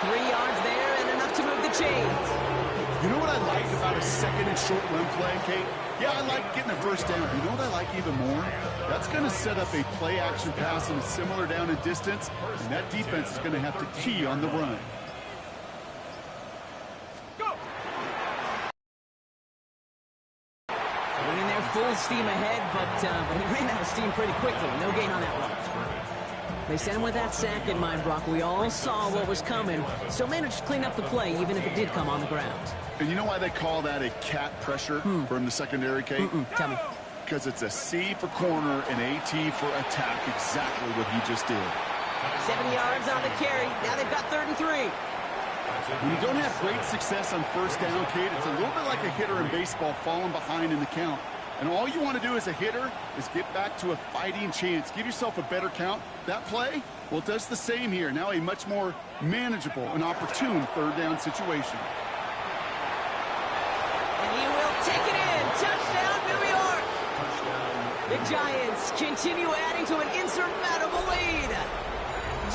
3 yards there and enough to move the chains. You know what I like about a 2nd and short run play, Kate? Yeah, I like getting a first down. You know what I like even more? That's going to set up a play-action pass in a similar down and distance, and that defense is going to have to key on the run. Went in there full steam ahead, but he ran out of steam pretty quickly. No gain on that one. They sent him with that sack in mind, Brock. We all saw what was coming, so managed to clean up the play, even if it did come on the ground. And you know why they call that a cat pressure from the secondary, Kate? Tell me. Because it's a C for corner and AT for attack, exactly what he just did. 7 yards on the carry. Now they've got 3rd and 3. When you don't have great success on first down, Kate, it's a little bit like a hitter in baseball falling behind in the count. And all you want to do as a hitter is get back to a fighting chance. Give yourself a better count. That play, well, it does the same here. Now a much more manageable and opportune 3rd down situation. And he will take it in. Touchdown, New York. The Giants continue adding to an insurmountable lead.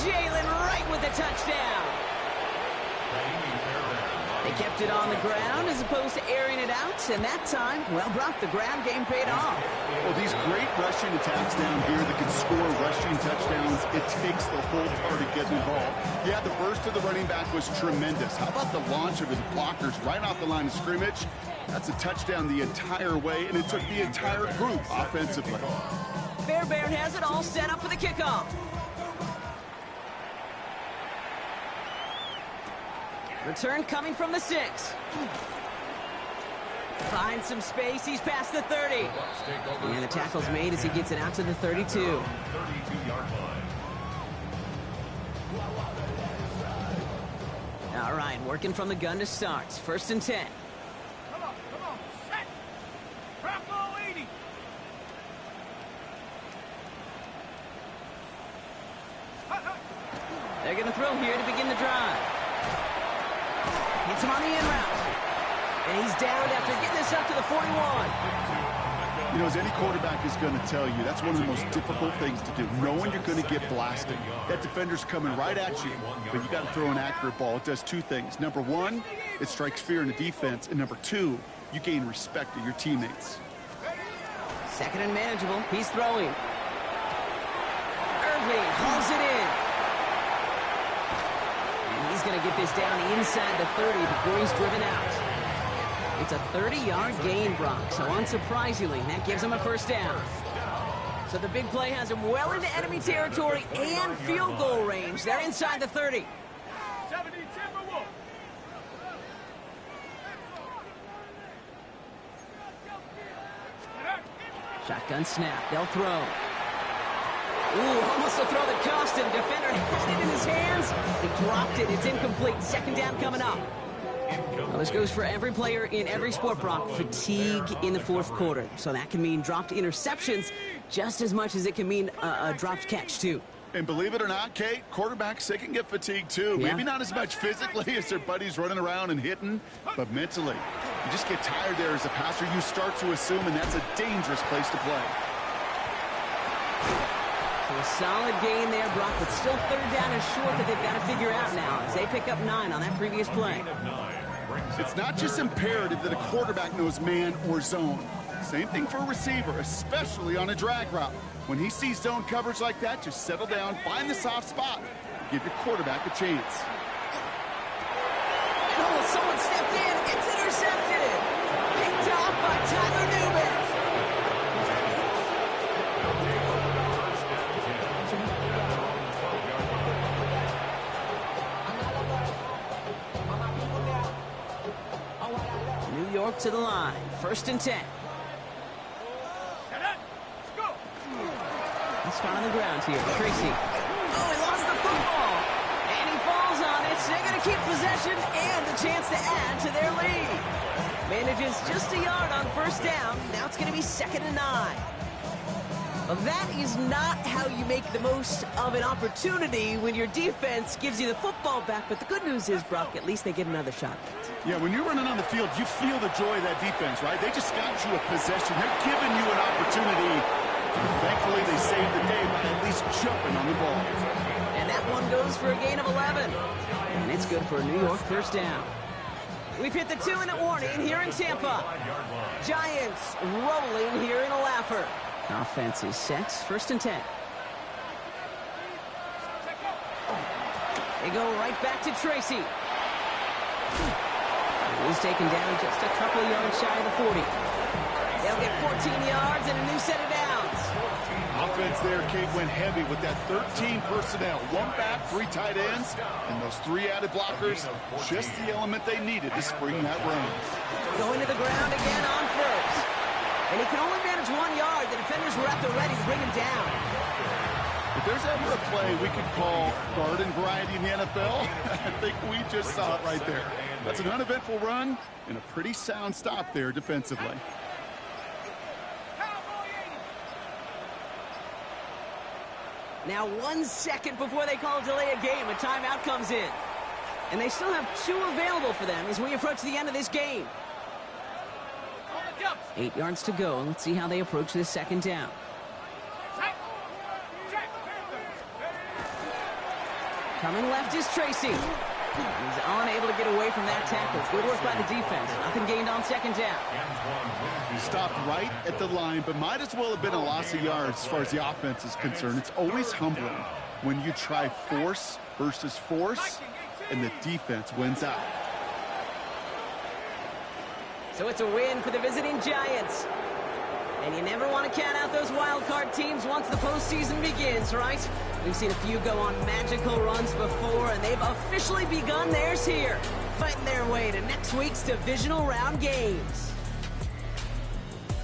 Jalen Wright with the touchdown. They kept it on the ground as opposed to airing it out, and that time, well, Brock, the ground game paid off. Well, these great rushing attacks down here that can score rushing touchdowns, it takes the whole party getting involved. Yeah, the burst of the running back was tremendous. How about the launch of his blockers right off the line of scrimmage? That's a touchdown the entire way, and it took the entire group offensively. Fairbairn has it all set up for the kickoff. Return coming from the 6. Finds some space. He's past the 30. And the tackle's made as he gets it out to the 32. 32-yard line. All right, working from the gun to start. 1st and 10. Come on, set. Bravo 80. They're going to throw here to begin the drive. Hits him on the in route. And he's downed after getting this up to the 41. You know, as any quarterback is going to tell you, that's one of the most difficult things to do, knowing you're going to get blasted. That defender's coming right at you, but you got to throw an accurate ball. It does 2 things. Number 1, it strikes fear in the defense, and number 2, you gain respect of your teammates. 2nd and manageable. He's throwing. Irving hauls it in. He's going to get this down inside the 30 before he's driven out. It's a 30-yard gain, Brock, so unsurprisingly, that gives him a 1st down. So the big play has him well into enemy territory and field goal range. They're inside the 30. 70 Timberwolves. Shotgun snap. They'll throw. Ooh, almost a throw that cost him. Defender had it in his hands. He dropped it. It's incomplete. 2nd down coming up. Well, this goes for every player in every sport, Brock. Fatigue in the 4th quarter. So that can mean dropped interceptions just as much as it can mean a dropped catch, too. And believe it or not, Kate, quarterbacks, they can get fatigued, too. Yeah. Maybe not as much physically as their buddies running around and hitting, but mentally. You just get tired there as a passer. You start to assume, and that's a dangerous place to play. So a solid gain there, Brock, but still 3rd down and short that they've got to figure out now as they pick up 9 on that previous play. It's not just imperative that a quarterback knows man or zone. Same thing for a receiver, especially on a drag route. When he sees zone coverage like that, just settle down, find the soft spot, and give your quarterback a chance. Oh, someone stepped in. It's intercepted. Picked off by Tyler Newman. New York to the line. 1st and 10. Let's start on the ground here. Tracy. Oh, he lost the football. And he falls on it. So they're going to keep possession and a chance to add to their lead. Manages just a yard on 1st down. Now it's going to be 2nd and 9. Well, that is not how you make the most of an opportunity when your defense gives you the football back. But the good news is, Brock, at least they get another shot. Yeah, when you're running on the field, you feel the joy of that defense, right? They just got you a possession. They're giving you an opportunity. Thankfully, they saved the day by at least jumping on the ball. And that one goes for a gain of 11. And it's good for a New York 1st down. We've hit the 2-minute warning here in Tampa. Giants rolling here in a laugher. Offense is set. 1st and 10. They go right back to Tracy. He's taken down just a couple of yards shy of the 40. They'll get 14 yards and a new set of downs. Offense there, Kate, went heavy with that 13 personnel. 1 back, 3 tight ends, and those 3 added blockers. Just the element they needed to spring that run. Going to the ground again on 1st. And he can only manage 1 yard. The defenders were at the ready to bring him down. If there's ever a play we could call garden variety in the NFL, I think we just saw it right there. That's an uneventful run and a pretty sound stop there defensively. Now 1 second before they call a delay of game, a timeout comes in. And they still have 2 available for them as we approach the end of this game. 8 yards to go. Let's see how they approach this 2nd down. Coming left is Tracy. He's unable to get away from that tackle. Good work by the defense. Nothing gained on 2nd down. Stopped right at the line, but might as well have been a loss of yards as far as the offense is concerned. It's always humbling when you try force versus force, and the defense wins out. So it's a win for the visiting Giants. And you never want to count out those wildcard teams once the postseason begins, right? We've seen a few go on magical runs before, and they've officially begun theirs here, fighting their way to next week's divisional round games.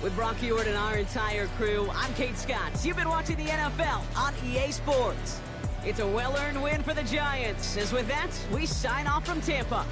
With Brock Ewart and our entire crew, I'm Kate Scott. You've been watching the NFL on EA Sports. It's a well-earned win for the Giants. As with that, we sign off from Tampa.